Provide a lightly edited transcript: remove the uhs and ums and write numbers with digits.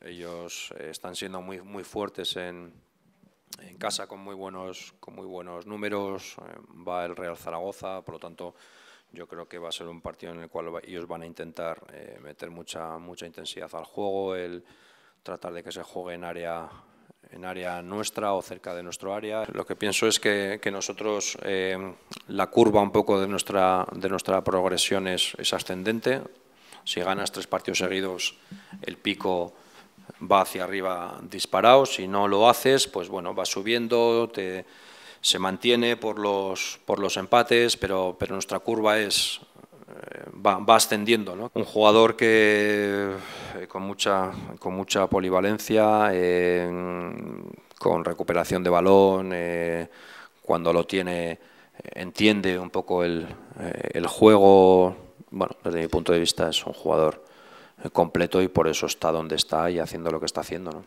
Ellos están siendo muy fuertes en casa con muy buenos números. Va el Real Zaragoza, por lo tanto yo creo que va a ser un partido en el cual ellos van a intentar meter mucha intensidad al juego, el tratar de que se juegue en área nuestra o cerca de nuestro área. Lo que pienso es que nosotros la curva un poco de nuestra progresión es ascendente. Si ganas 3 partidos seguidos, el pico va hacia arriba disparado. Si no lo haces, pues bueno, va subiendo, se mantiene por los empates, pero nuestra curva va ascendiendo, ¿no? Un jugador que con mucha polivalencia, con recuperación de balón, cuando lo tiene entiende un poco el juego. Bueno, desde mi punto de vista es un jugador completo y por eso está donde está y haciendo lo que está haciendo, ¿no?